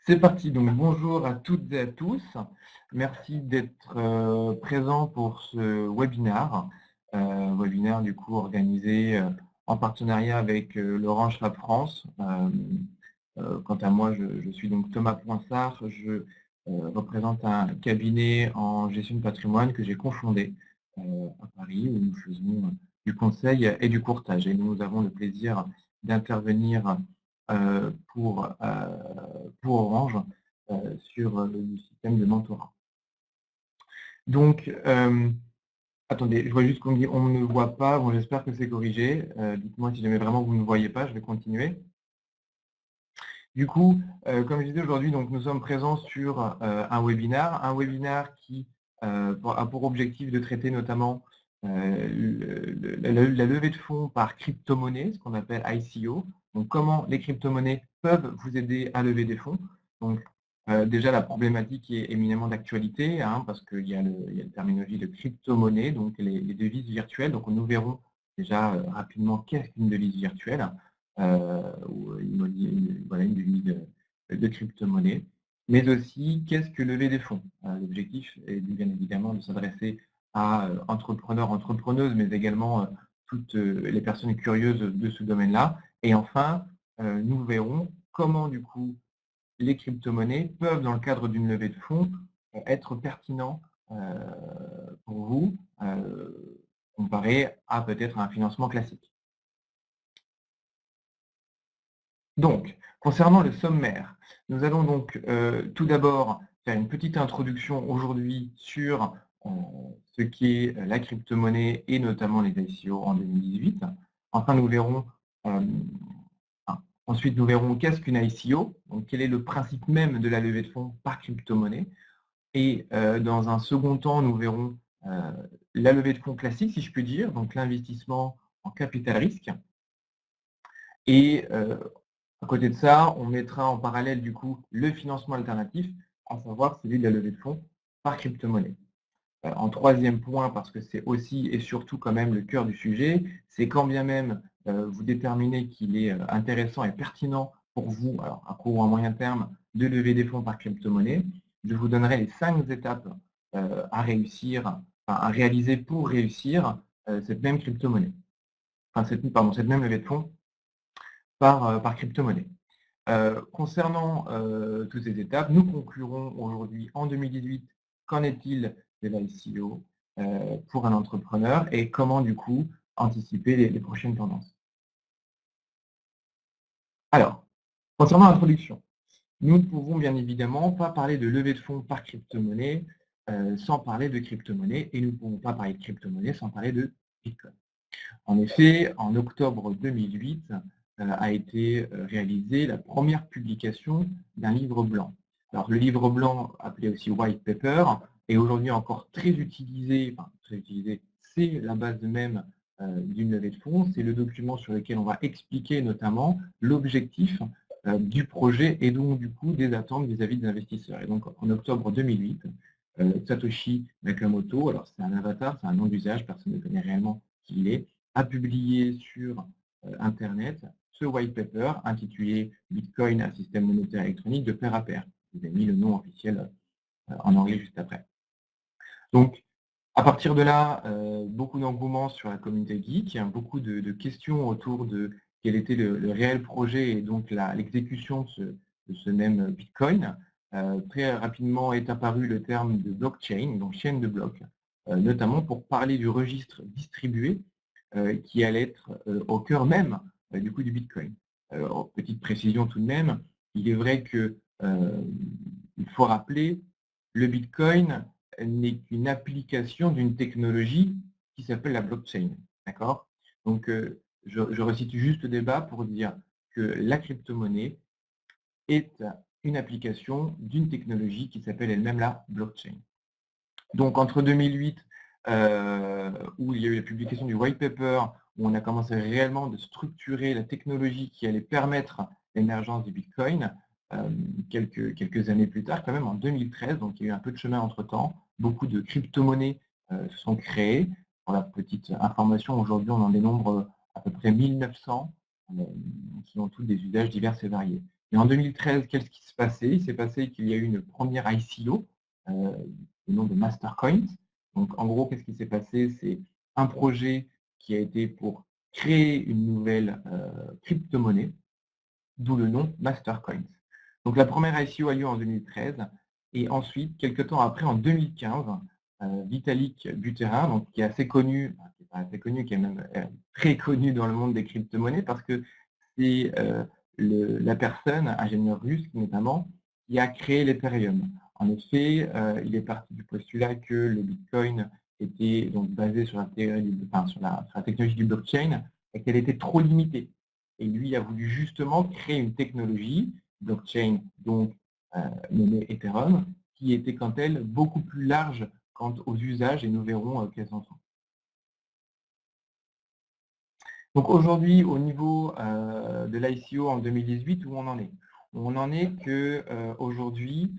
C'est parti, donc bonjour à toutes et à tous. Merci d'être présents pour ce webinaire. Webinaire du coup organisé en partenariat avec l'Orange Lab France. Quant à moi, je suis donc Thomas Poinsart. Je représente un cabinet en gestion de patrimoine que j'ai cofondé à Paris, où nous faisons du conseil et du courtage. Et nous avons le plaisir d'intervenir pour Orange sur le système de mentorat. Donc, attendez, je vois juste qu'on me dit on ne voit pas. Bon, j'espère que c'est corrigé. Dites-moi si jamais vraiment vous ne voyez pas, je vais continuer. Du coup, comme je disais aujourd'hui, donc nous sommes présents sur un webinaire qui a pour objectif de traiter notamment la levée de fonds par crypto-monnaie, ce qu'on appelle ICO. Donc, comment les crypto-monnaies peuvent vous aider à lever des fonds. Donc, déjà, la problématique est éminemment d'actualité, hein, parce qu'il y a la terminologie de crypto-monnaie, donc les devises virtuelles. Donc, nous verrons déjà rapidement qu'est-ce qu'une devise virtuelle. Ou une devise de crypto-monnaie, mais aussi qu'est-ce que lever des fonds. L'objectif est bien évidemment de s'adresser à entrepreneurs, entrepreneuses, mais également toutes les personnes curieuses de ce domaine-là. Et enfin, nous verrons comment du coup les crypto-monnaies peuvent, dans le cadre d'une levée de fonds, être pertinents pour vous, comparé à peut-être un financement classique. Donc, concernant le sommaire, nous allons donc tout d'abord faire une petite introduction aujourd'hui sur ce qu'est la crypto-monnaie et notamment les ICO en 2018. Enfin, nous verrons, ensuite nous verrons qu'est-ce qu'une ICO, donc quel est le principe même de la levée de fonds par crypto-monnaie. Et dans un second temps, nous verrons la levée de fonds classique, si je puis dire, donc l'investissement en capital risque. Et à côté de ça, on mettra en parallèle du coup le financement alternatif, à savoir celui de la levée de fonds par crypto-monnaie. En troisième point, parce que c'est aussi et surtout quand même le cœur du sujet, c'est quand bien même vous déterminez qu'il est intéressant et pertinent pour vous, alors à court ou à moyen terme, de lever des fonds par crypto-monnaie, je vous donnerai les 5 étapes à réaliser pour réussir cette même crypto-monnaie. Enfin, cette même levée de fonds par crypto-monnaie. Concernant toutes ces étapes, nous conclurons aujourd'hui en 2018 qu'en est-il de l'ICO pour un entrepreneur et comment du coup anticiper les prochaines tendances. Alors, concernant l'introduction, nous ne pouvons bien évidemment pas parler de levée de fonds par crypto-monnaie sans parler de crypto-monnaie et nous ne pouvons pas parler de crypto-monnaie sans parler de Bitcoin. En effet, en octobre 2008, a été réalisée la première publication d'un livre blanc. Alors, le livre blanc, appelé aussi White Paper, est aujourd'hui encore très utilisé, c'est la base même d'une levée de fonds, c'est le document sur lequel on va expliquer notamment l'objectif du projet et donc du coup des attentes vis-à-vis des investisseurs. Et donc en octobre 2008, Satoshi Nakamoto, alors c'est un avatar, c'est un nom d'usage, personne ne connaît réellement qui il est, a publié sur Internet ce white paper intitulé Bitcoin, un système monétaire électronique de pair à pair. Je vous ai mis le nom officiel en anglais juste après. Donc, à partir de là, beaucoup d'engouement sur la communauté geek, beaucoup de questions autour de quel était le réel projet et donc l'exécution de ce même Bitcoin. Très rapidement est apparu le terme de blockchain, donc chaîne de blocs, notamment pour parler du registre distribué qui allait être au cœur même du coup du Bitcoin. Petite précision tout de même, il est vrai que il faut rappeler le Bitcoin n'est qu'une application d'une technologie qui s'appelle la blockchain. D'accord? Donc, je resitue juste le débat pour dire que la crypto-monnaie est une application d'une technologie qui s'appelle elle-même la blockchain. Donc, entre 2008, où il y a eu la publication du white paper, où on a commencé réellement de structurer la technologie qui allait permettre l'émergence du Bitcoin, quelques années plus tard, quand même en 2013, donc il y a eu un peu de chemin entre-temps, beaucoup de crypto-monnaies se sont créées. Pour la petite information, aujourd'hui on en dénombre à peu près 1900, qui ont tous des usages divers et variés. Et en 2013, qu'est-ce qui se passait? Il s'est passé qu'il y a eu une première ICO, le nom de Mastercoin. Donc en gros, qu'est-ce qui s'est passé? C'est un projet qui a été pour créer une nouvelle crypto-monnaie, d'où le nom Mastercoins. Donc la première ICO a lieu en 2013, et ensuite, quelques temps après, en 2015, Vitalik Buterin, donc, qui est assez connu, qui est pas assez connu, qui est même très connu dans le monde des crypto-monnaies, parce que c'est la personne, ingénieur russe notamment, qui a créé l'Ethereum. En effet, il est parti du postulat que le Bitcoin était donc basé sur la technologie du blockchain et qu'elle était trop limitée. Et lui a voulu justement créer une technologie, blockchain, donc nommée Ethereum, qui était quant elle beaucoup plus large quant aux usages, et nous verrons quels en sont. Donc aujourd'hui, au niveau de l'ICO en 2018, où on en est? On en est qu'aujourd'hui,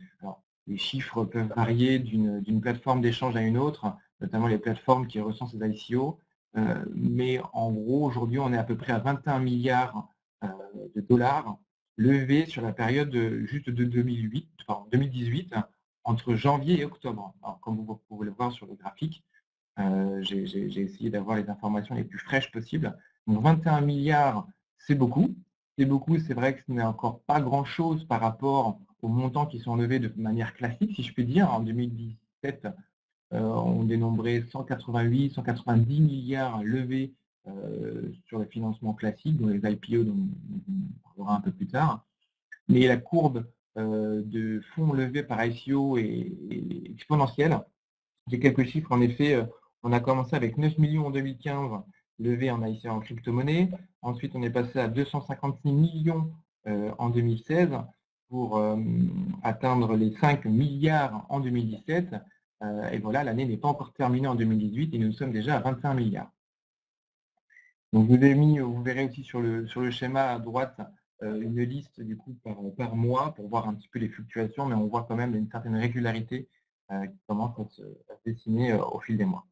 les chiffres peuvent varier d'une plateforme d'échange à une autre, notamment les plateformes qui recensent ces ICO, mais en gros, aujourd'hui, on est à peu près à 21 milliards de dollars levés sur la période juste de 2018, entre janvier et octobre. Alors, comme vous pouvez le voir sur le graphique, j'ai essayé d'avoir les informations les plus fraîches possibles. Donc 21 milliards, c'est beaucoup. C'est vrai que ce n'est encore pas grand-chose par rapport aux montants qui sont levés de manière classique, si je puis dire. En 2017, on dénombrait 188, 190 milliards levés sur le financement classique, dont les IPO, dont on parlera un peu plus tard. Mais la courbe de fonds levés par ICO est exponentielle. J'ai quelques chiffres, en effet, on a commencé avec 9 millions en 2015 levés en ICO en crypto-monnaie. Ensuite, on est passé à 256 millions en 2016 pour atteindre les 5 milliards en 2017. Et voilà, l'année n'est pas encore terminée en 2018 et nous sommes déjà à 25 milliards. Donc, vous verrez aussi sur le schéma à droite une liste du coup par mois pour voir un petit peu les fluctuations, mais on voit quand même une certaine régularité qui commence à se dessiner au fil des mois.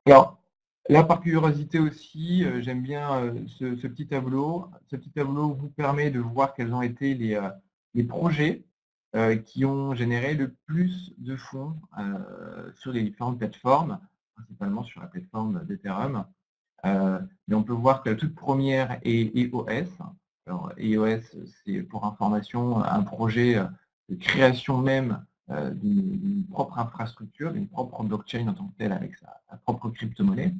Alors, là, par curiosité aussi, j'aime bien ce petit tableau. Ce petit tableau vous permet de voir quels ont été les projets qui ont généré le plus de fonds sur les différentes plateformes, principalement sur la plateforme d'Ethereum. Mais on peut voir que la toute première est EOS. Alors, EOS, c'est pour information un projet de création même d'une propre infrastructure, d'une propre blockchain en tant que telle avec sa propre crypto-monnaie.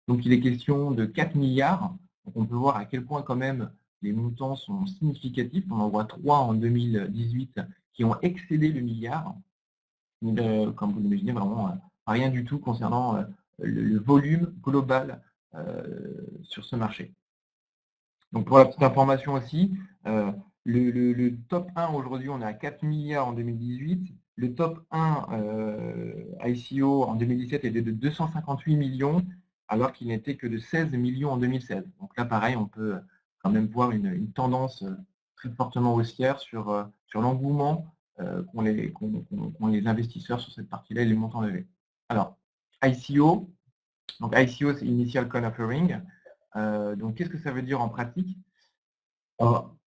Donc il est question de 4 milliards. Donc, on peut voir à quel point quand même les montants sont significatifs. On en voit 3 en 2018 qui ont excédé le milliard. Comme vous l'imaginez, vraiment rien du tout concernant le volume global sur ce marché. Donc pour la petite information aussi, le top 1 aujourd'hui, on est à 4 milliards en 2018. Le top 1 ICO en 2017 était de 258 millions, alors qu'il n'était que de 16 millions en 2016. Donc là, pareil, on peut quand même voir une tendance très fortement haussière sur l'engouement qu'ont les investisseurs sur cette partie-là et les montants levés. Alors, ICO, donc ICO, c'est Initial Coin Offering. Donc, qu'est-ce que ça veut dire en pratique?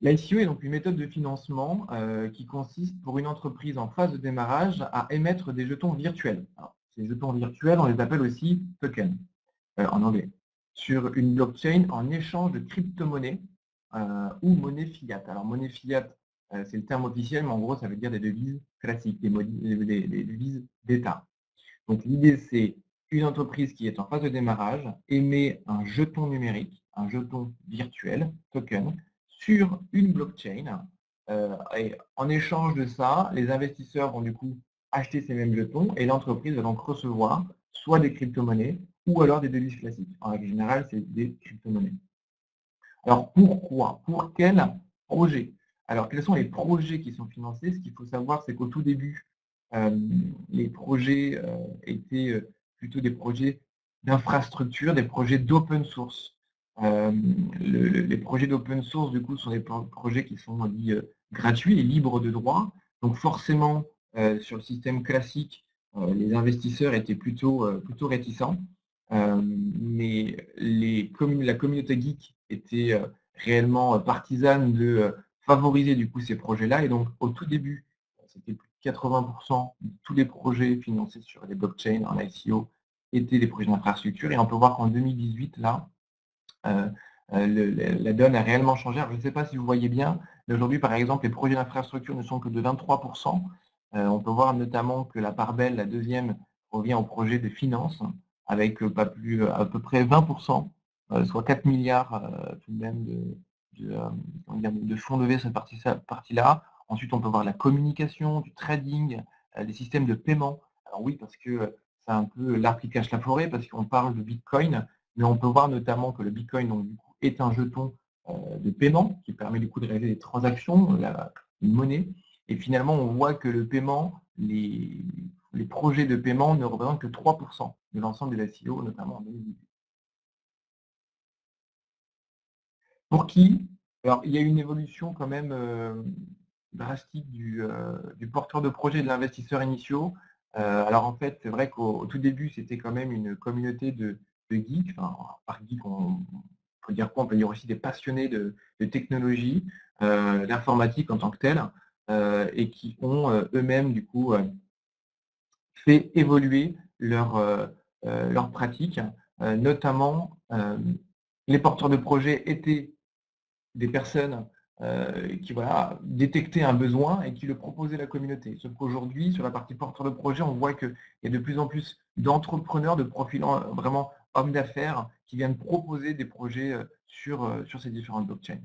L'ICO est donc une méthode de financement qui consiste pour une entreprise en phase de démarrage à émettre des jetons virtuels. Alors, ces jetons virtuels, on les appelle aussi tokens en anglais, sur une blockchain en échange de crypto-monnaies ou monnaie fiat. Alors, monnaie fiat, c'est le terme officiel, mais en gros, ça veut dire des devises classiques, des devises d'État. Donc, l'idée, c'est une entreprise qui est en phase de démarrage émet un jeton numérique, un jeton virtuel, token, sur une blockchain. Et en échange de ça, les investisseurs vont du coup acheter ces mêmes jetons et l'entreprise va donc recevoir soit des crypto-monnaies ou alors des devises classiques. En règle générale, c'est des crypto-monnaies. Alors pourquoi? Pour quel projet? Alors quels sont les projets qui sont financés? Ce qu'il faut savoir, c'est qu'au tout début, les projets étaient plutôt des projets d'infrastructure, des projets d'open source. Les projets d'open source, du coup, sont des projets qui sont dits gratuits et libres de droit. Donc forcément, sur le système classique, les investisseurs étaient plutôt réticents. mais la communauté geek était réellement partisane de favoriser du coup ces projets-là. Et donc au tout début, c'était plus de 80% de tous les projets financés sur les blockchains en ICO étaient des projets d'infrastructure. Et on peut voir qu'en 2018, là, la donne a réellement changé. Alors, je ne sais pas si vous voyez bien, mais aujourd'hui, par exemple, les projets d'infrastructure ne sont que de 23%. On peut voir notamment que la part belle, la deuxième, revient au projet de finances, avec pas plus, à peu près 20%, soit 4 milliards tout de même de fonds levés sur cette partie-là. Ensuite, on peut voir la communication, du trading, des systèmes de paiement. Alors oui, parce que c'est un peu l'arbre qui cache la forêt, parce qu'on parle de Bitcoin, mais on peut voir notamment que le Bitcoin donc, du coup, est un jeton de paiement qui permet du coup de réaliser des transactions, une monnaie. Et finalement, on voit que le paiement, les projets de paiement ne représentent que 3% de l'ensemble des ICO, notamment en 2018. Pour qui? Alors, il y a une évolution quand même drastique du porteur de projet et de l'investisseur initiaux. Alors en fait, c'est vrai qu'au tout début, c'était quand même une communauté de geeks. Enfin, par geek, on peut dire quoi? On peut dire aussi des passionnés de technologie, d'informatique en tant que telle, et qui ont eux-mêmes du coup fait évoluer leur pratique. Notamment, les porteurs de projets étaient des personnes qui voilà, détectaient un besoin et qui le proposaient à la communauté. Sauf qu'aujourd'hui, sur la partie porteur de projet, on voit qu'il y a de plus en plus d'entrepreneurs, de profils vraiment hommes d'affaires, qui viennent proposer des projets sur ces différentes blockchains.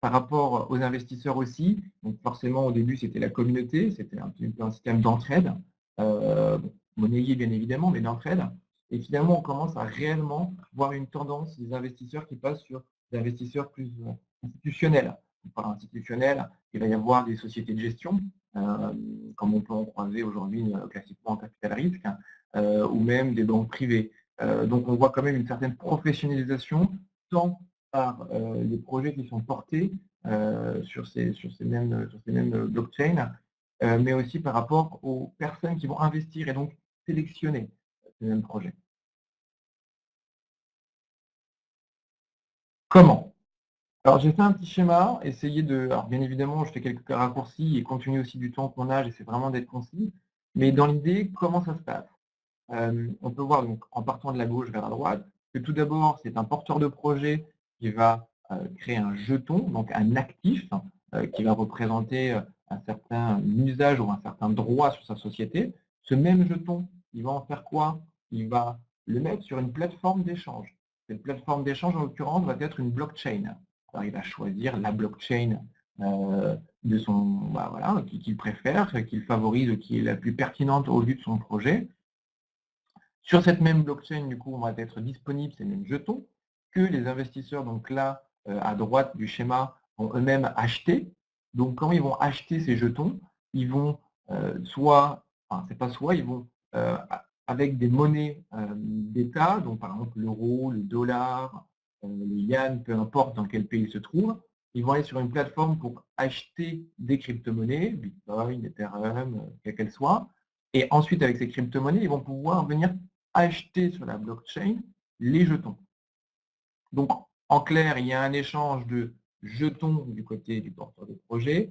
Par rapport aux investisseurs aussi, donc forcément au début c'était la communauté, c'était un système d'entraide, monnayé bien évidemment, mais d'entraide. Et finalement on commence à réellement voir une tendance des investisseurs qui passent sur des investisseurs plus institutionnels. Par institutionnel, il va y avoir des sociétés de gestion, comme on peut en croiser aujourd'hui classiquement en capital risque, ou même des banques privées. Donc on voit quand même une certaine professionnalisation, tant par les projets qui sont portés sur ces mêmes blockchains, mais aussi par rapport aux personnes qui vont investir et donc sélectionner ces mêmes projets. Comment? Alors j'ai fait un petit schéma, essayer de. Alors bien évidemment, je fais quelques raccourcis et compte tenu aussi du temps qu'on a, j'essaie vraiment d'être concis. Mais dans l'idée, comment ça se passe? On peut voir donc en partant de la gauche vers la droite que tout d'abord, c'est un porteur de projet qui va créer un jeton, donc un actif qui va représenter un certain usage ou un certain droit sur sa société. Ce même jeton, il va en faire quoi? Il va le mettre sur une plateforme d'échange. Cette plateforme d'échange, en l'occurrence, va être une blockchain. Alors, il va choisir la blockchain de son, voilà, qu'il préfère, qu'il favorise, qui est la plus pertinente au vu de son projet. Sur cette même blockchain, du coup, on va être disponible ces mêmes jetons que les investisseurs, donc là, à droite du schéma, vont eux-mêmes acheter. Donc, quand ils vont acheter ces jetons, ils vont c'est pas soit, ils vont, avec des monnaies d'État, donc par exemple l'euro, le dollar, les yuan, peu importe dans quel pays ils se trouvent, ils vont aller sur une plateforme pour acheter des crypto-monnaies, Bitcoin, Ethereum, quelle qu'elle soit, et ensuite, avec ces crypto-monnaies, ils vont pouvoir venir acheter sur la blockchain les jetons. Donc, en clair, il y a un échange de jetons du côté du porteur de projet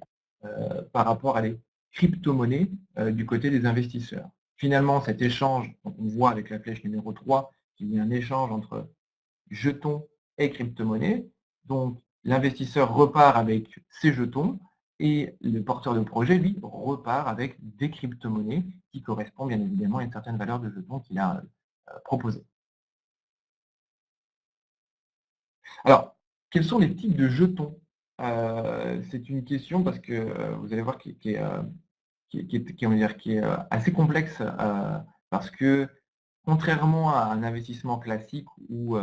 par rapport à des crypto-monnaies du côté des investisseurs. Finalement, cet échange, on voit avec la flèche numéro 3 qu'il y a un échange entre jetons et crypto-monnaies. Donc, l'investisseur repart avec ses jetons et le porteur de projet, lui, repart avec des crypto-monnaies qui correspondent bien évidemment à une certaine valeur de jetons qu'il a proposée. Alors, quels sont les types de jetons? C'est une question parce que vous allez voir qui est assez complexe parce que contrairement à un investissement classique où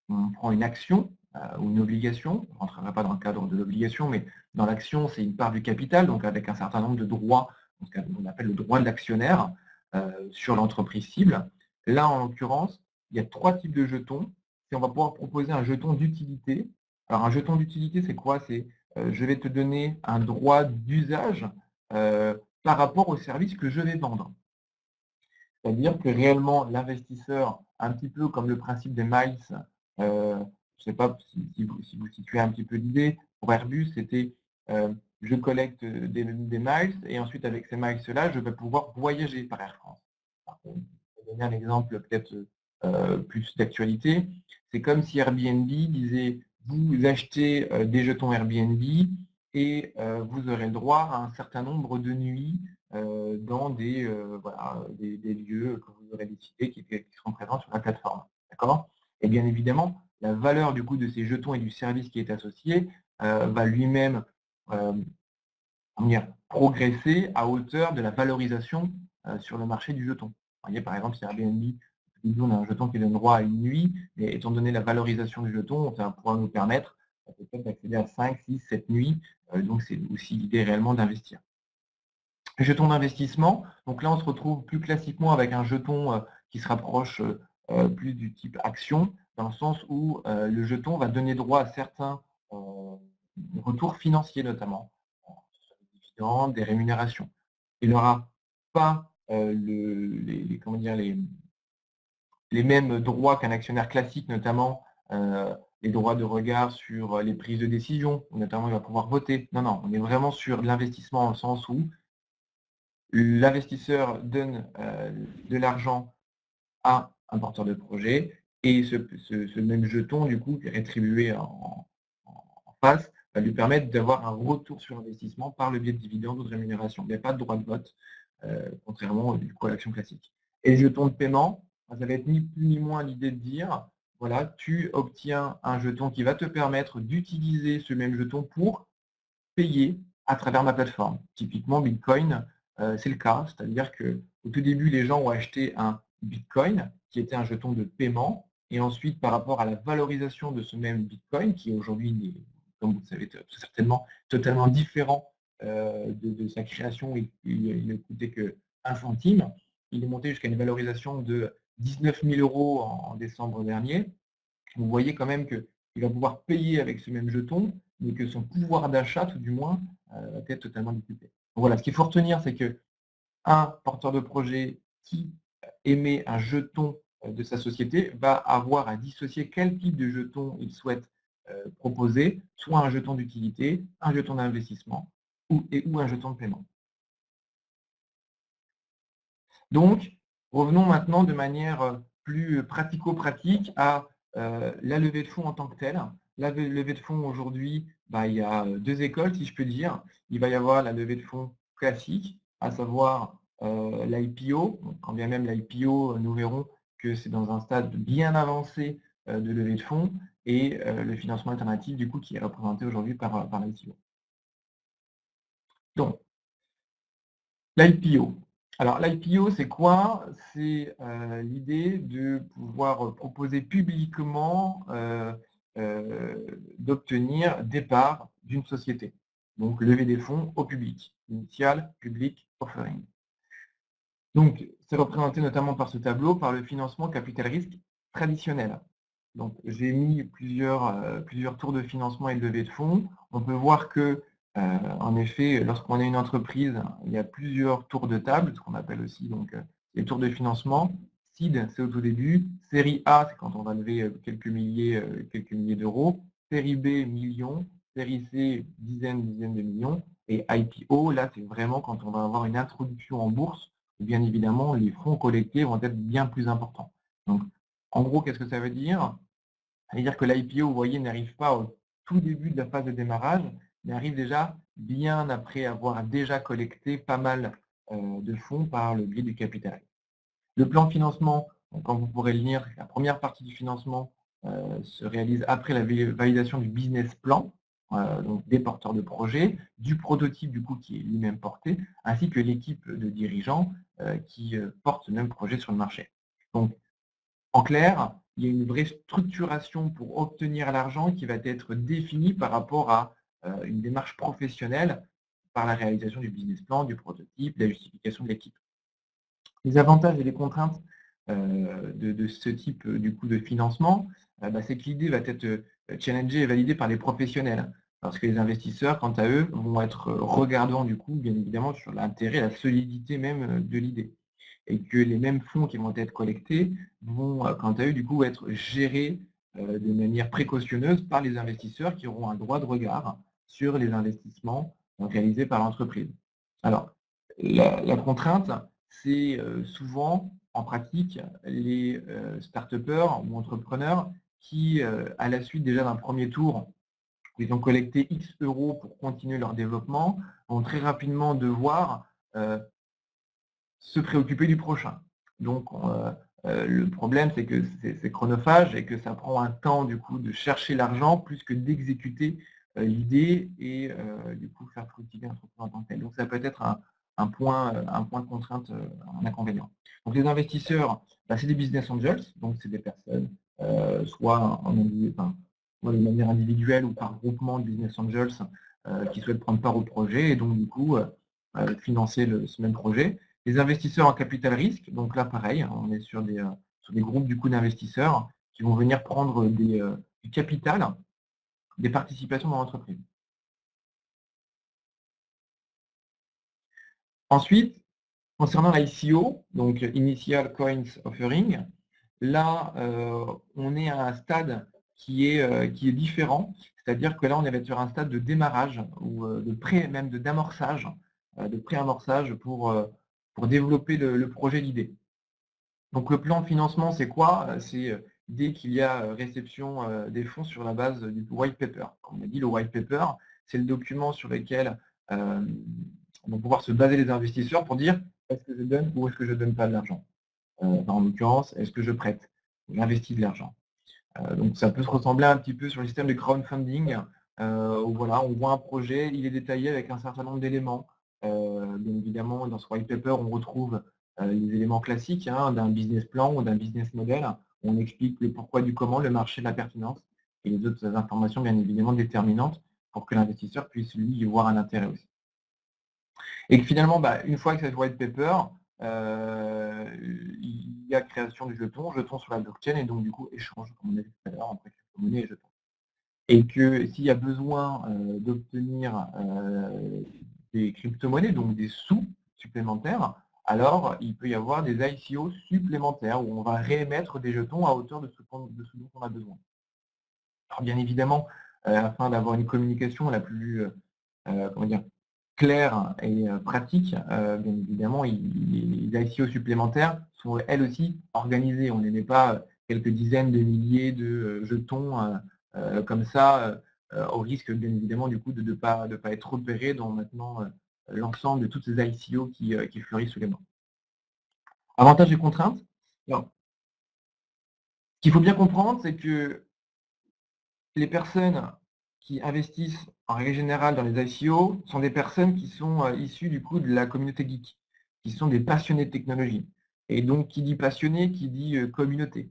on prend une action ou une obligation, on ne rentrera pas dans le cadre de l'obligation, mais dans l'action, c'est une part du capital, donc avec un certain nombre de droits, on appelle le droit de l'actionnaire sur l'entreprise cible. Là, en l'occurrence, il y a trois types de jetons. Et on va pouvoir proposer un jeton d'utilité. Alors, un jeton d'utilité, c'est quoi? C'est je vais te donner un droit d'usage par rapport au service que je vais vendre. C'est-à-dire que réellement, l'investisseur un petit peu comme le principe des miles. Je ne sais pas si vous situez un petit peu l'idée. Pour Airbus, c'était je collecte des miles et ensuite avec ces miles-là, je vais pouvoir voyager par Air France. Je vais donner un exemple peut-être plus d'actualité. C'est comme si Airbnb disait vous achetez des jetons Airbnb et vous aurez le droit à un certain nombre de nuits dans des lieux que vous aurez décidé qui seront présents sur la plateforme. D'accord? Et bien évidemment, la valeur du coup de ces jetons et du service qui est associé va lui-même progresser à hauteur de la valorisation sur le marché du jeton. Vous voyez, par exemple, si Airbnb on a un jeton qui donne droit à une nuit, mais étant donné la valorisation du jeton, ça va pouvoir nous permettre peut-être d'accéder à 5, 6, 7 nuits. Donc, c'est aussi l'idée réellement d'investir. Jeton d'investissement, donc là, on se retrouve plus classiquement avec un jeton qui se rapproche plus du type action, dans le sens où le jeton va donner droit à certains retours financiers notamment, des dividendes, des rémunérations. Il n'aura pas les mêmes droits qu'un actionnaire classique, notamment les droits de regard sur les prises de décision, où notamment il va pouvoir voter. Non, non, on est vraiment sur l'investissement au sens où l'investisseur donne de l'argent à un porteur de projet et ce même jeton, du coup, qui est rétribué en face, va lui permettre d'avoir un retour sur investissement par le biais de dividendes ou de rémunération. Il n'y a pas de droit de vote, contrairement du coup, à l'action classique. Et le jeton de paiement, ça va être ni plus ni moins l'idée de dire, voilà, tu obtiens un jeton qui va te permettre d'utiliser ce même jeton pour payer à travers ma plateforme. Typiquement, Bitcoin, c'est le cas, c'est-à-dire qu'au tout début, les gens ont acheté un Bitcoin, qui était un jeton de paiement, et ensuite, par rapport à la valorisation de ce même Bitcoin, qui aujourd'hui, comme vous le savez certainement, totalement différent de sa création, il ne coûtait que 1 centime, il est monté jusqu'à une valorisation de 19 000 € en décembre dernier. Vous voyez quand même qu'il va pouvoir payer avec ce même jeton, mais que son pouvoir d'achat, tout du moins, va être totalement discuté. Donc voilà, ce qu'il faut retenir, c'est qu'un porteur de projet qui émet un jeton de sa société va avoir à dissocier quel type de jeton il souhaite proposer, soit un jeton d'utilité, un jeton d'investissement ou un jeton de paiement. Donc, revenons maintenant de manière plus pratico-pratique à la levée de fonds en tant que telle. La levée de fonds aujourd'hui, il y a deux écoles, si je peux dire. Il va y avoir la levée de fonds classique, à savoir l'IPO. Quand bien même l'IPO, nous verrons que c'est dans un stade bien avancé de levée de fonds, et le financement alternatif, du coup, qui est représenté aujourd'hui par l'IPO. Donc, l'IPO. Alors, l'IPO, c'est quoi? C'est l'idée de pouvoir proposer publiquement d'obtenir des parts d'une société. Donc, lever des fonds au public. Initial, public, offering. Donc, c'est représenté notamment par ce tableau, par le financement capital risque traditionnel. Donc, j'ai mis plusieurs tours de financement et de levée de fonds. On peut voir que en effet, lorsqu'on est une entreprise, il y a plusieurs tours de table, ce qu'on appelle aussi donc, les tours de financement. Seed, c'est au tout début. Série A, c'est quand on va lever quelques milliers d'euros. Série B, millions. Série C, dizaines de millions. Et IPO, là, c'est vraiment quand on va avoir une introduction en bourse, où bien évidemment, les fonds collectés vont être bien plus importants. Donc, en gros, qu'est-ce que ça veut dire? Ça veut dire que l'IPO, vous voyez, n'arrive pas au tout début de la phase de démarrage, mais arrive déjà bien après avoir déjà collecté pas mal de fonds par le biais du capital. Le plan de financement, quand vous pourrez le lire, la première partie du financement se réalise après la validation du business plan, donc des porteurs de projet, du prototype du coup qui est lui-même porté, ainsi que l'équipe de dirigeants qui porte ce même projet sur le marché. Donc, en clair, il y a une vraie structuration pour obtenir l'argent qui va être définie par rapport à une démarche professionnelle par la réalisation du business plan, du prototype, la justification de l'équipe. Les avantages et les contraintes de ce type du coup de financement, c'est que l'idée va être challengée et validée par les professionnels. Parce que les investisseurs, quant à eux, vont être regardants du coup, bien évidemment, sur l'intérêt, la solidité même de l'idée. et que les mêmes fonds qui vont être collectés vont, quant à eux, du coup, être gérés de manière précautionneuse par les investisseurs qui auront un droit de regard sur les investissements réalisés par l'entreprise. Alors, la contrainte, c'est souvent, en pratique, les start-upers ou entrepreneurs qui, à la suite déjà d'un premier tour, où ils ont collecté X euros pour continuer leur développement, vont très rapidement devoir se préoccuper du prochain. Donc, le problème, c'est que c'est chronophage et que ça prend un temps du coup de chercher l'argent plus que d'exécuter l'idée et du coup faire fructifier l'entreprise en tant que tel. Donc, ça peut être un point de contrainte, un inconvénient. Donc, les investisseurs, bah, c'est des business angels, donc c'est des personnes, soit de manière individuelle ou par groupement de business angels qui souhaitent prendre part au projet et donc du coup financer ce même projet. Les investisseurs en capital risque, donc là pareil, on est sur des groupes du coup d'investisseurs qui vont venir prendre du capital, des participations dans l'entreprise. Ensuite, concernant l'ICO, donc Initial Coins Offering, là on est à un stade qui est différent, c'est-à-dire que là on est sur un stade de démarrage ou même d'amorçage, de pré-amorçage pour développer le projet, l'idée. Donc le plan de financement, c'est quoi? C'est dès qu'il y a réception des fonds sur la base du white paper. Comme on a dit, le white paper, c'est le document sur lequel vont pouvoir se baser les investisseurs pour dire est-ce que je donne ou est-ce que je ne donne pas de l'argent. En l'occurrence, est-ce que je prête? J'investis de l'argent. Donc ça peut se ressembler un petit peu sur le système de crowdfunding, où voilà, on voit un projet, il est détaillé avec un certain nombre d'éléments. Bien évidemment, dans ce white paper, on retrouve les éléments classiques d'un business plan ou d'un business model. On explique le pourquoi du comment, le marché, la pertinence et les autres informations bien évidemment déterminantes pour que l'investisseur puisse lui y voir un intérêt aussi. Et que finalement, une fois que cette white paper, il y a création du jeton sur la blockchain et donc du coup échange, comme on a vu tout à l'heure, entre crypto-monnaie et jetons. Et que s'il y a besoin d'obtenir des crypto-monnaies, donc des sous supplémentaires, alors il peut y avoir des ICO supplémentaires où on va réémettre des jetons à hauteur de ce dont on a besoin. Alors bien évidemment, afin d'avoir une communication la plus claire et pratique, bien évidemment, les ICO supplémentaires sont elles aussi organisées. On n'émet pas quelques dizaines de milliers de jetons comme ça, au risque bien évidemment du coup de ne pas être repéré dans maintenant l'ensemble de toutes ces ICO qui fleurissent tous les mois. Avantages et contraintes. Alors, ce qu'il faut bien comprendre, c'est que les personnes qui investissent en règle générale dans les ICO sont des personnes qui sont issues du coup de la communauté geek, qui sont des passionnés de technologie. Et donc, qui dit passionné, qui dit communauté.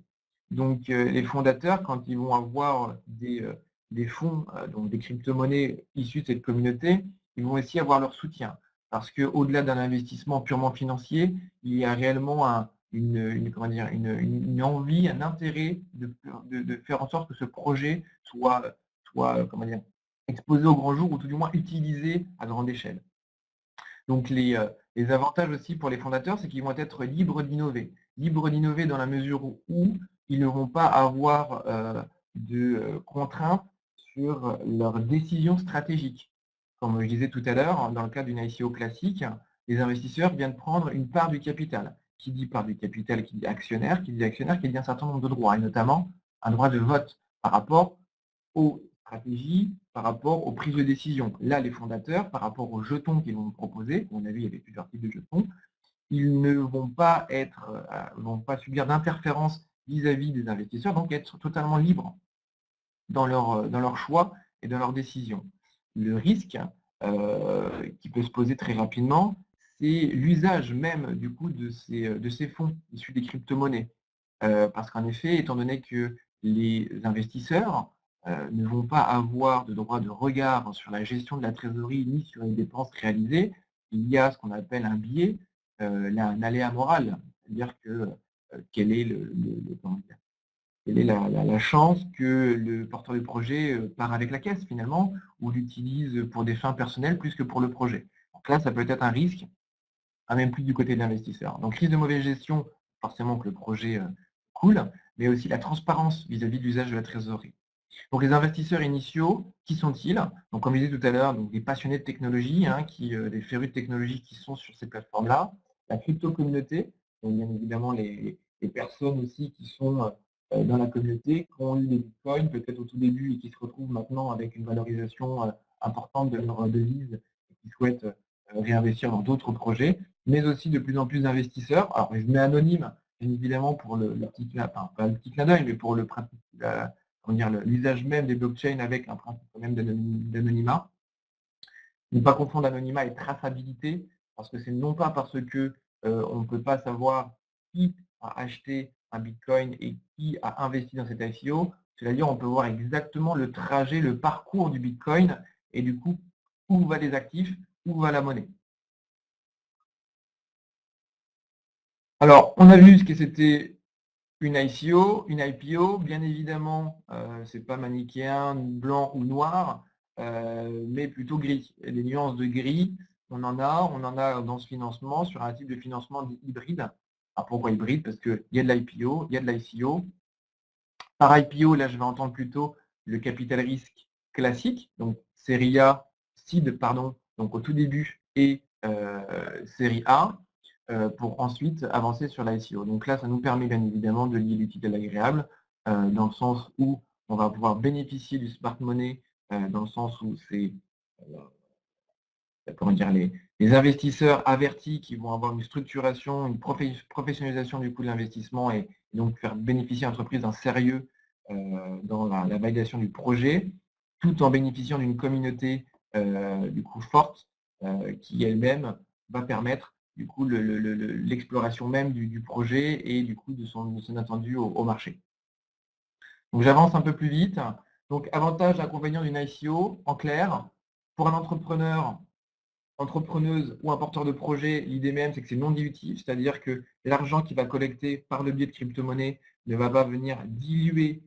Donc, les fondateurs, quand ils vont avoir des fonds, donc des crypto-monnaies issues de cette communauté, ils vont aussi avoir leur soutien. Parce qu'au-delà d'un investissement purement financier, il y a réellement une envie, un intérêt de faire en sorte que ce projet soit exposé au grand jour ou tout du moins utilisé à grande échelle. Donc les avantages aussi pour les fondateurs, c'est qu'ils vont être libres d'innover. Libres d'innover dans la mesure où ils ne vont pas avoir de contraintes sur leurs décisions stratégiques. Comme je disais tout à l'heure, dans le cas d'une ICO classique, les investisseurs viennent prendre une part du capital. Qui dit part du capital, qui dit actionnaire, qui dit actionnaire, qui dit un certain nombre de droits, et notamment un droit de vote par rapport aux stratégies, par rapport aux prises de décision. Là, les fondateurs, par rapport aux jetons qu'ils vont proposer, on a vu il y avait plusieurs types de jetons, ils ne vont pas subir d'interférence vis-à-vis des investisseurs, donc être totalement libres dans leur choix et dans leurs décisions. Le risque qui peut se poser très rapidement, c'est l'usage même du coup de ces fonds issus des crypto-monnaies. Parce qu'en effet, étant donné que les investisseurs ne vont pas avoir de droit de regard sur la gestion de la trésorerie ni sur les dépenses réalisées, il y a ce qu'on appelle un biais, un aléa moral. C'est-à-dire que quel est quelle est la chance que le porteur du projet part avec la caisse finalement, ou l'utilise pour des fins personnelles plus que pour le projet. Donc là, ça peut être un risque même plus du côté de l'investisseur. Donc, risque de mauvaise gestion, forcément que le projet coule, mais aussi la transparence vis-à-vis de l'usage de la trésorerie. Donc, les investisseurs initiaux, qui sont-ils? Donc, comme je disais tout à l'heure, des passionnés de technologie, des férus de technologie qui sont sur ces plateformes-là, la crypto-communauté, donc bien évidemment les personnes aussi qui sont dans la communauté, qui ont eu des bitcoins peut-être au tout début et qui se retrouvent maintenant avec une valorisation importante de leur devise et qui souhaitent réinvestir dans d'autres projets, mais aussi de plus en plus d'investisseurs. Alors, je mets anonyme, bien évidemment, pour le petit clin, enfin, pas le petit clin d'œil, mais pour le principe, l'usage même des blockchains avec un principe quand même d'anonymat. Ne pas confondre anonymat et traçabilité, parce que c'est non pas parce que on ne peut pas savoir qui a acheté un Bitcoin et qui a investi dans cet ICO, c'est-à-dire on peut voir exactement le trajet, le parcours du Bitcoin et du coup où va les actifs, où va la monnaie. Alors, on a vu ce que c'était une ICO, une IPO, bien évidemment, ce n'est pas manichéen, blanc ou noir, mais plutôt gris. Les nuances de gris, on en a dans ce financement, sur un type de financement dit hybride. Alors pourquoi hybride? Parce qu'il y a de l'IPO, il y a de l'ICO. Par IPO, là, je vais entendre plutôt le capital risque classique, donc série A, seed, pardon, donc au tout début, et série A, pour ensuite avancer sur l'ICO. Donc là, ça nous permet bien évidemment de lier l'utile à l'agréable, dans le sens où on va pouvoir bénéficier du smart money, dans le sens où c'est comment dire, les investisseurs avertis qui vont avoir une structuration, une professionnalisation du coût de l'investissement et donc faire bénéficier l'entreprise d'un sérieux dans la validation du projet, tout en bénéficiant d'une communauté du coup forte qui elle-même va permettre du coup l'exploration même du projet et du coup de son attendu au marché. Donc j'avance un peu plus vite. Donc avantage, inconvénient d'une ICO, en clair, pour un entrepreneur, entrepreneuse ou un porteur de projet, l'idée même, c'est que c'est non dilutif, c'est-à-dire que l'argent qu'il va collecter par le biais de crypto-monnaie ne va pas venir diluer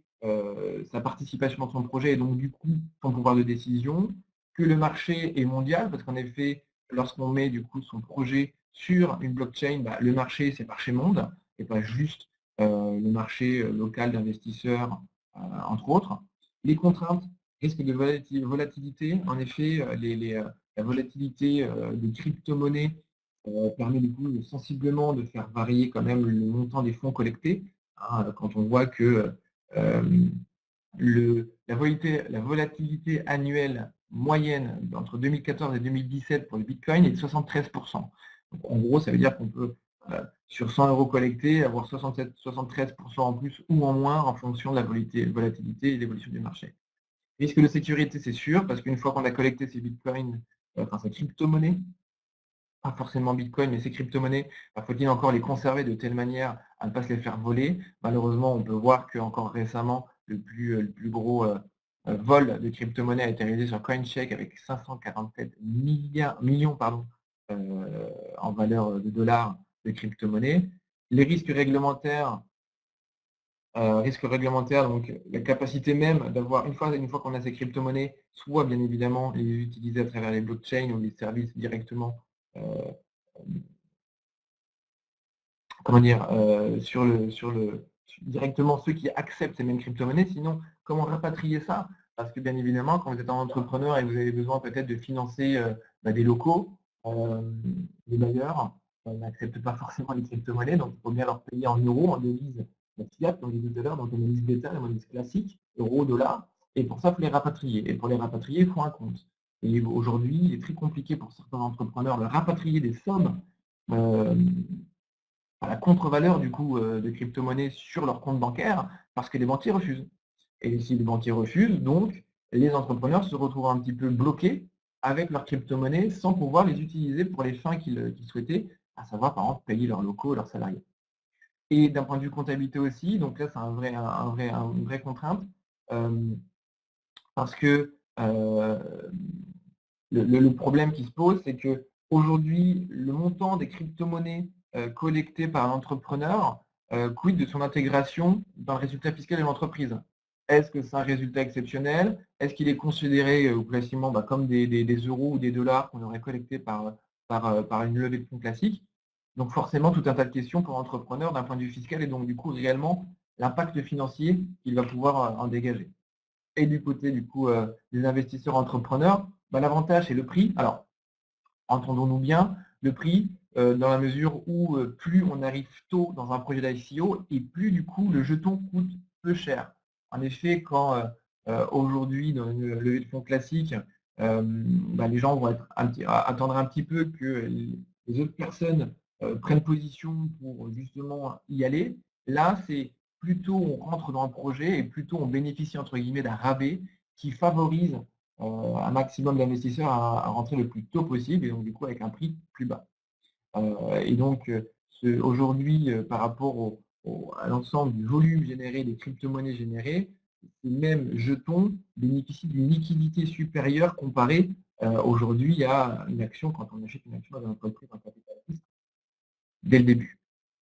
sa participation dans son projet et donc du coup son pouvoir de décision, que le marché est mondial, parce qu'en effet, lorsqu'on met du coup son projet sur une blockchain, le marché, c'est le marché monde, et pas juste le marché local d'investisseurs, entre autres. Les contraintes, risque de volatilité, en effet, la volatilité des crypto-monnaies permet du coup sensiblement de faire varier quand même le montant des fonds collectés. Quand on voit que la volatilité annuelle moyenne entre 2014 et 2017 pour le Bitcoin est de 73%. Donc, en gros, ça veut dire qu'on peut, sur 100 € collectés, avoir 73% en plus ou en moins en fonction de la volatilité et l'évolution du marché. Risque de sécurité, c'est sûr, parce qu'une fois qu'on a collecté ces bitcoins, enfin ces crypto-monnaies, pas forcément bitcoin, mais ces crypto-monnaies, faut-il encore les conserver de telle manière à ne pas se les faire voler. Malheureusement, on peut voir qu'encore récemment, le plus gros vol de crypto-monnaies a été réalisé sur CoinCheck avec 547 millions en valeur de dollars de crypto-monnaies. Les risques réglementaires, donc la capacité même d'avoir, une fois qu'on a ces crypto-monnaies, soit bien évidemment les utiliser à travers les blockchains ou les services directement, comment dire, directement ceux qui acceptent ces mêmes crypto-monnaies, sinon comment rapatrier ça? Parce que bien évidemment, quand vous êtes un entrepreneur et vous avez besoin peut-être de financer des locaux, les bailleurs n'acceptent pas forcément les crypto-monnaies, donc il faut bien leur payer en euros, en devise fiat, comme je disais tout à l'heure, donc une devise bêta, la monnaie classique, euro, dollar, et pour ça, il faut les rapatrier. Et pour les rapatrier, il faut un compte. Et aujourd'hui, il est très compliqué pour certains entrepreneurs de rapatrier des sommes à la contre-valeur du coup de crypto-monnaies sur leur compte bancaire parce que les banquiers refusent. Et si les banquiers refusent, donc les entrepreneurs se retrouvent un petit peu bloqués avec leurs crypto-monnaies sans pouvoir les utiliser pour les fins qu'ils souhaitaient, à savoir par exemple payer leurs locaux, leurs salariés. Et d'un point de vue comptabilité aussi, donc là c'est une vraie contrainte, parce que le problème qui se pose, c'est que aujourd'hui, le montant des crypto-monnaies collectées par l'entrepreneur, quid de son intégration dans le résultat fiscal de l'entreprise? Est-ce que c'est un résultat exceptionnel? Est-ce qu'il est considéré classiquement comme des euros ou des dollars qu'on aurait collectés par par une levée de fonds classique. Donc forcément, tout un tas de questions pour l'entrepreneur d'un point de vue fiscal et donc du coup réellement l'impact financier qu'il va pouvoir en dégager. Et du côté du coup des investisseurs entrepreneurs, l'avantage c'est le prix. Alors, entendons-nous bien, le prix, dans la mesure où plus on arrive tôt dans un projet d'ICO et plus du coup le jeton coûte peu cher. En effet, quand aujourd'hui dans une levée de fonds classique, les gens vont attendre un petit peu que les autres personnes prennent position pour justement y aller. Là, c'est plutôt on rentre dans un projet et plutôt on bénéficie entre guillemets d'un rabais qui favorise un maximum d'investisseurs à rentrer le plus tôt possible et donc du coup avec un prix plus bas. Et donc aujourd'hui, par rapport à l'ensemble du volume généré, des crypto-monnaies générées, ces mêmes jetons bénéficient d'une liquidité supérieure comparée aujourd'hui à une action, quand on achète une action dans une entreprise en capital risque, dès le début.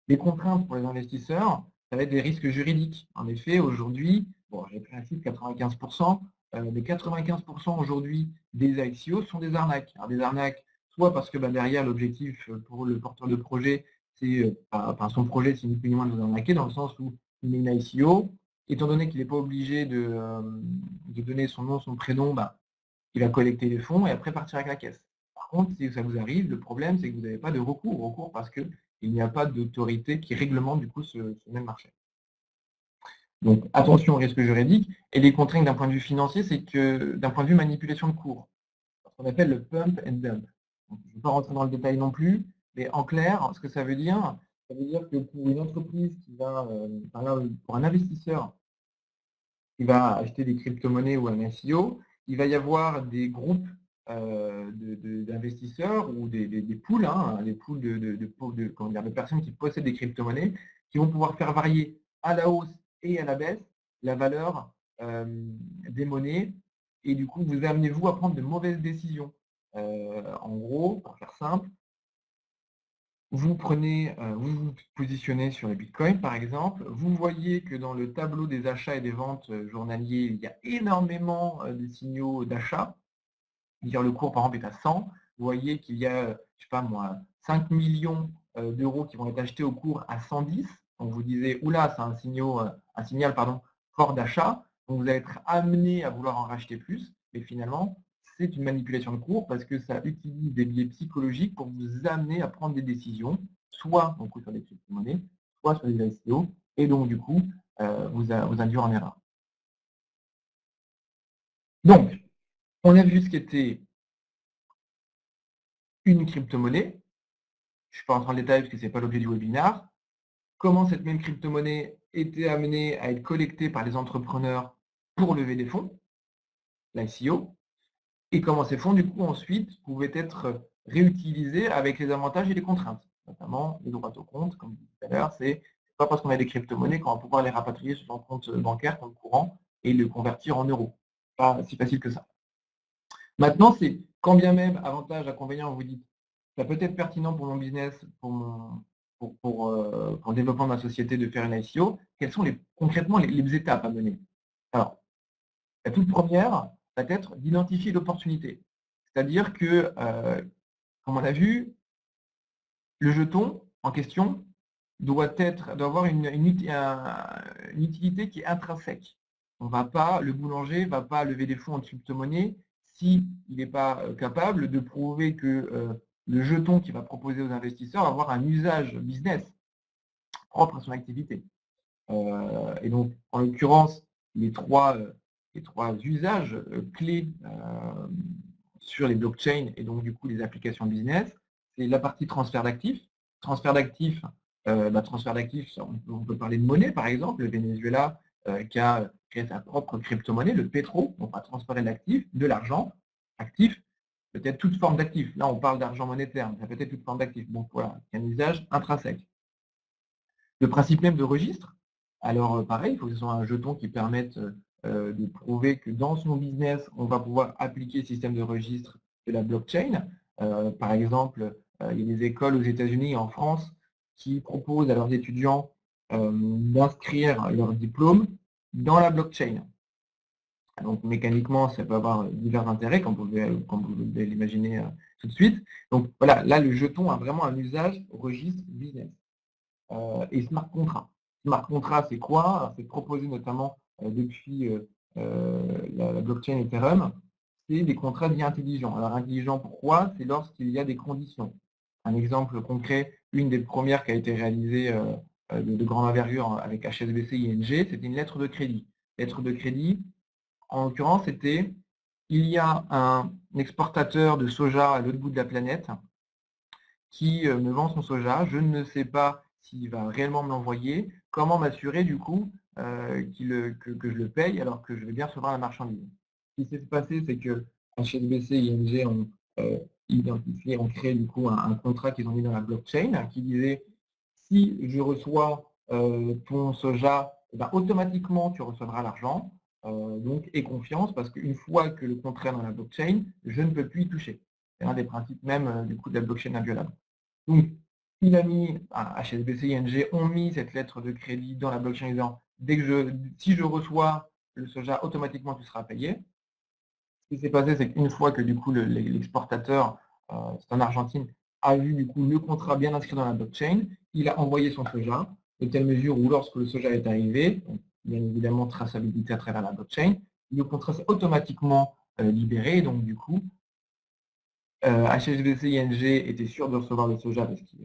Les contraintes pour les investisseurs, ça va être des risques juridiques. En effet, aujourd'hui, j'ai pris un chiffre 95%, mais 95% aujourd'hui des ICO sont des arnaques. Alors, des arnaques, soit parce que derrière, l'objectif pour le porteur de projet, c'est, son projet, c'est ni plus ni moins de vous arnaquer, dans le sens où il met une ICO, étant donné qu'il n'est pas obligé de donner son nom, son prénom, il va collecter les fonds et après partir avec la caisse. Par contre, si ça vous arrive, le problème, c'est que vous n'avez pas de recours parce qu'il n'y a pas d'autorité qui réglemente du coup ce même marché. Donc attention au risque juridique. Et les contraintes d'un point de vue financier, c'est que d'un point de vue manipulation de cours, ce qu'on appelle le pump and dump. Donc, je ne vais pas rentrer dans le détail non plus, mais en clair, ce que ça veut dire que pour une entreprise qui va, pour un investisseur qui va acheter des crypto-monnaies ou un ICO, il va y avoir des groupes d'investisseurs ou des pools, des pools de personnes qui possèdent des crypto-monnaies qui vont pouvoir faire varier à la hausse et à la baisse la valeur des monnaies et du coup vous amenez-vous à prendre de mauvaises décisions. En gros, pour faire simple, vous vous positionnez sur le Bitcoin par exemple, vous voyez que dans le tableau des achats et des ventes journaliers, il y a énormément de signaux d'achat. Dire le cours par exemple est à 100, vous voyez qu'il y a, je sais pas moi, 5 millions d'euros qui vont être achetés au cours à 110. Donc vous disiez, oula, c'est un signal fort d'achat. Donc vous allez être amené à vouloir en racheter plus, mais finalement, c'est une manipulation de cours parce que ça utilise des biais psychologiques pour vous amener à prendre des décisions, soit sur des crypto-monnaies, soit sur des ICO, et donc du coup, vous induire en erreur. Donc, on a vu ce qu'était une crypto-monnaie. Je ne suis pas rentré dans le détail parce que ce n'est pas l'objet du webinaire. Comment cette même crypto-monnaie était amenée à être collectée par les entrepreneurs pour lever des fonds, l'ICO, et comment ces fonds, du coup, ensuite, pouvaient être réutilisés avec les avantages et les contraintes, notamment les droits au compte, comme je disais tout à l'heure, c'est pas parce qu'on a des crypto-monnaies qu'on va pouvoir les rapatrier sur son compte bancaire, compte courant, et le convertir en euros. Pas si facile que ça. Maintenant, c'est quand bien même, avantage, inconvénient, vous dites, ça peut être pertinent pour mon business, pour le développement de ma société de faire une ICO, quelles sont concrètement les étapes à mener? Alors, la toute première va être d'identifier l'opportunité. C'est-à-dire que, comme on a vu, le jeton en question doit avoir une utilité qui est intrinsèque. Le boulanger ne va pas lever des fonds en crypto-monnaie s'il n'est pas capable de prouver que le jeton qu'il va proposer aux investisseurs va avoir un usage business propre à son activité. Et donc, en l'occurrence, les trois usages clés sur les blockchains et donc du coup les applications business, c'est la partie transfert d'actifs. Transfert d'actifs, on peut parler de monnaie par exemple, le Venezuela qui a créé sa propre crypto-monnaie, le Petro, on va transférer l'actif, de l'argent, actif, peut-être toute forme d'actif. Là, on parle d'argent monétaire, mais ça peut être toute forme d'actif. Donc voilà, c'est un usage intrinsèque. Le principe même de registre, alors pareil, il faut que ce soit un jeton qui permette de prouver que dans son business, on va pouvoir appliquer le système de registre de la blockchain. Par exemple, il y a des écoles aux États-Unis et en France qui proposent à leurs étudiants d'inscrire leur diplôme dans la blockchain. Donc mécaniquement, ça peut avoir divers intérêts, comme vous pouvez l'imaginer tout de suite. Donc voilà, là, le jeton a vraiment un usage au registre business. Et smart contract. Smart contract, c'est quoi? C'est proposé notamment depuis la blockchain Ethereum. C'est des contrats dits intelligents. Alors intelligent, pourquoi? C'est lorsqu'il y a des conditions. Un exemple concret, une des premières qui a été réalisée de grande envergure avec HSBC ING, c'était une lettre de crédit. Lettre de crédit, en l'occurrence, c'était il y a un exportateur de soja à l'autre bout de la planète qui me vend son soja, je ne sais pas s'il va réellement me l'envoyer, comment m'assurer du coup que je le paye alors que je vais bien recevoir la marchandise. Ce qui s'est passé, c'est que HSBC et ING ont identifié, ont créé du coup un contrat qu'ils ont mis dans la blockchain qui disait si je reçois ton soja, eh ben, automatiquement tu recevras l'argent, donc aie confiance parce qu'une fois que le contrat est dans la blockchain, je ne peux plus y toucher. C'est un des principes même du coup de la blockchain inviolable. Donc, il a mis, HSBC et ING ont mis cette lettre de crédit dans la blockchain en disant si je reçois le soja, automatiquement tu seras payé. Ce qui s'est passé, c'est qu'une fois que du coup l'exportateur, c'est en Argentine, a vu du coup le contrat bien inscrit dans la blockchain, il a envoyé son soja, de telle mesure où lorsque le soja est arrivé, donc, bien évidemment traçabilité à travers la blockchain, le contrat s'est automatiquement libéré, donc du coup, HSBC et ING étaient sûrs de recevoir le soja parce qu'ils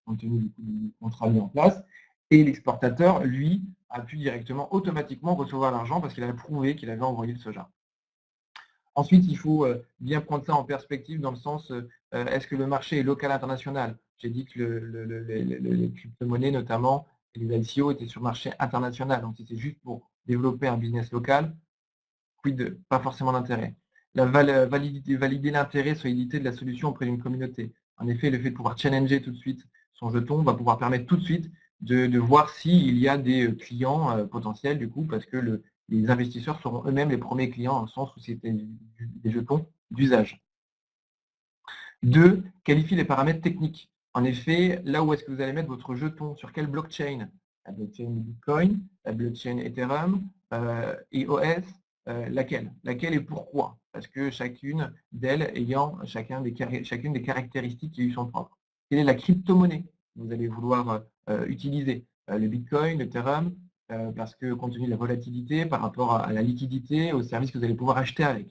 compte tenu du contrat mis en place. Et l'exportateur, lui, a pu directement, automatiquement recevoir l'argent parce qu'il avait prouvé qu'il avait envoyé le soja. Ensuite, il faut bien prendre ça en perspective dans le sens, est-ce que le marché est local international? J'ai dit que les crypto-monnaies, notamment les ICO, étaient sur le marché international. Donc, si c'est juste pour développer un business local, quid, pas forcément d'intérêt. Valider l'intérêt, solidité de la solution auprès d'une communauté. En effet, le fait de pouvoir challenger tout de suite son jeton va pouvoir permettre tout de suite de voir s'il y a des clients potentiels, du coup, parce que les investisseurs seront eux-mêmes les premiers clients, dans le sens où c'était des jetons d'usage. 2. Qualifie les paramètres techniques. En effet, là où est-ce que vous allez mettre votre jeton, sur quelle blockchain? La blockchain Bitcoin, la blockchain Ethereum, EOS, laquelle? Laquelle et pourquoi? Parce que chacune d'elles ayant chacune des caractéristiques qui lui sont propres. Quelle est la crypto-monnaie que vous allez vouloir utiliser? Le Bitcoin, l'Ethereum, parce que compte tenu de la volatilité par rapport à la liquidité, aux services que vous allez pouvoir acheter avec.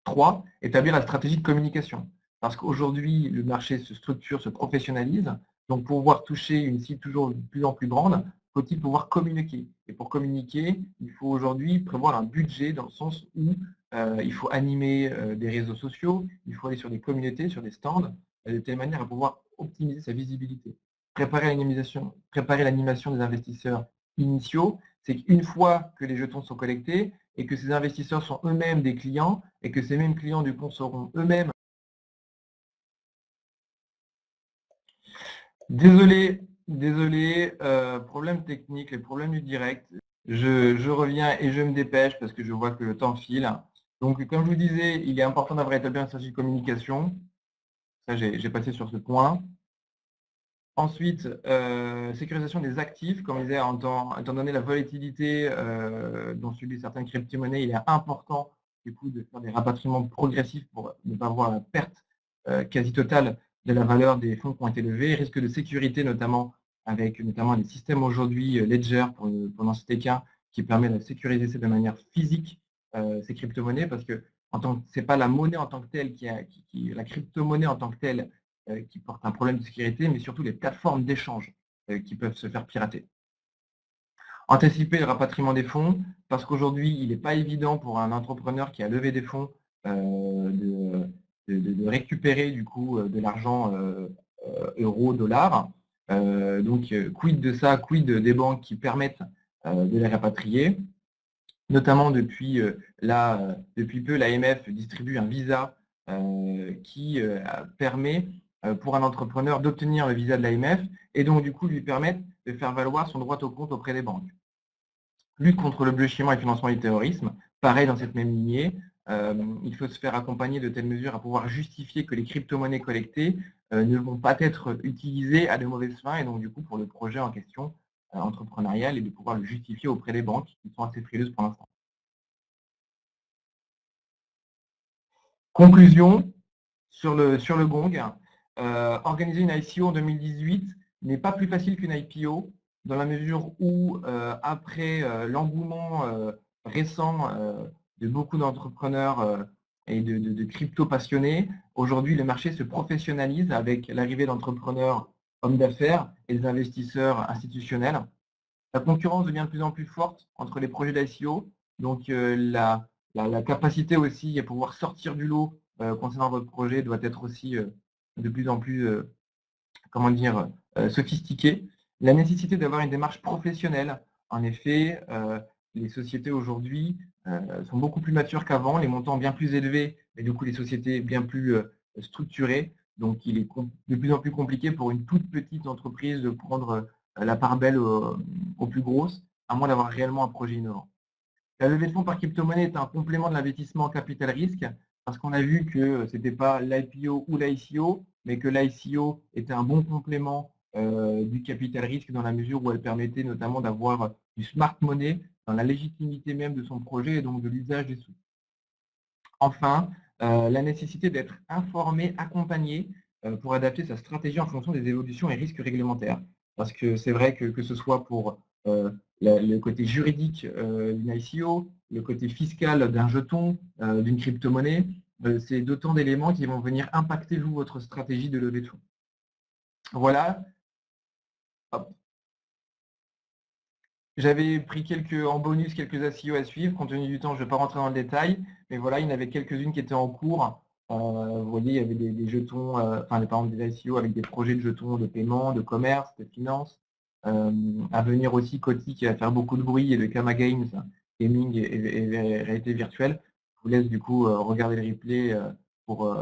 3. Établir la stratégie de communication. Parce qu'aujourd'hui, le marché se structure, se professionnalise. Donc, pour pouvoir toucher une cible toujours de plus en plus grande, faut-il pouvoir communiquer. Et pour communiquer, il faut aujourd'hui prévoir un budget dans le sens où il faut animer des réseaux sociaux, il faut aller sur des communautés, sur des stands, de telle manière à pouvoir optimiser sa visibilité. Préparer l'animation des investisseurs initiaux, c'est qu'une fois que les jetons sont collectés, et que ces investisseurs sont eux-mêmes des clients et que ces mêmes clients du coup seront eux-mêmes. Désolé, problème technique, les problèmes du direct. Je reviens et je me dépêche parce que je vois que le temps file. Donc, comme je vous disais, il est important d'avoir établi une stratégie de communication. Ça, j'ai passé sur ce point. Ensuite, sécurisation des actifs, comme je disais, étant donné la volatilité dont subissent certaines crypto-monnaies, il est important du coup de faire des rapatriements progressifs pour ne pas avoir la perte quasi totale de la valeur des fonds qui ont été levés, risque de sécurité notamment avec notamment les systèmes aujourd'hui Ledger pour n'en citer qu'un qui permet de sécuriser ça de manière physique ces crypto-monnaies parce que c'est pas la monnaie en tant que telle la crypto-monnaie en tant que telle qui portent un problème de sécurité, mais surtout les plateformes d'échange qui peuvent se faire pirater. Anticiper le rapatriement des fonds, parce qu'aujourd'hui, il n'est pas évident pour un entrepreneur qui a levé des fonds de récupérer du coup de l'argent euro, dollar. Donc, quid de ça, quid des banques qui permettent de les rapatrier. Notamment depuis peu, l'AMF distribue un visa qui permet pour un entrepreneur d'obtenir le visa de l'AMF et donc du coup lui permettre de faire valoir son droit au compte auprès des banques. Lutte contre le blanchiment et le financement du terrorisme, pareil dans cette même lignée, il faut se faire accompagner de telle mesure à pouvoir justifier que les crypto-monnaies collectées ne vont pas être utilisées à de mauvaises fins et donc du coup pour le projet en question entrepreneurial et de pouvoir le justifier auprès des banques qui sont assez frileuses pour l'instant. Conclusion sur le gong. Organiser une ICO en 2018 n'est pas plus facile qu'une IPO, dans la mesure où, après l'engouement récent de beaucoup d'entrepreneurs et de crypto passionnés, aujourd'hui le marché se professionnalise avec l'arrivée d'entrepreneurs hommes d'affaires et des investisseurs institutionnels. La concurrence devient de plus en plus forte entre les projets d'ICO, donc la capacité aussi à pouvoir sortir du lot concernant votre projet doit être aussi de plus en plus comment dire, sophistiquée. La nécessité d'avoir une démarche professionnelle. En effet, les sociétés aujourd'hui sont beaucoup plus matures qu'avant, les montants bien plus élevés, mais du coup les sociétés bien plus structurées. Donc il est de plus en plus compliqué pour une toute petite entreprise de prendre la part belle aux plus grosses, à moins d'avoir réellement un projet innovant. La levée de fonds par crypto-monnaie est un complément de l'investissement en capital risque, parce qu'on a vu que ce n'était pas l'IPO ou l'ICO, mais que l'ICO était un bon complément du capital risque dans la mesure où elle permettait notamment d'avoir du smart money dans la légitimité même de son projet et donc de l'usage des sous. Enfin, la nécessité d'être informé, accompagné pour adapter sa stratégie en fonction des évolutions et risques réglementaires. Parce que c'est vrai que ce soit pour le côté juridique d'une ICO, le côté fiscal d'un jeton, d'une crypto-monnaie, c'est d'autant d'éléments qui vont venir impacter vous, votre stratégie de levée de fonds. Voilà. Hop. J'avais pris en bonus quelques ICO à suivre. Compte tenu du temps, je ne vais pas rentrer dans le détail, mais voilà, il y en avait quelques-unes qui étaient en cours. Vous voyez, il y avait des jetons, enfin, par exemple des ICO avec des projets de jetons de paiement, de commerce, de finance. À venir aussi, Coty qui va faire beaucoup de bruit et de Kama Games, gaming et réalité virtuelle. Je vous laisse du coup regarder le replay pour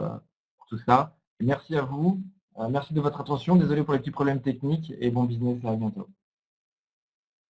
tout ça. Merci à vous. Merci de votre attention. Désolé pour les petits problèmes techniques et bon business, à bientôt.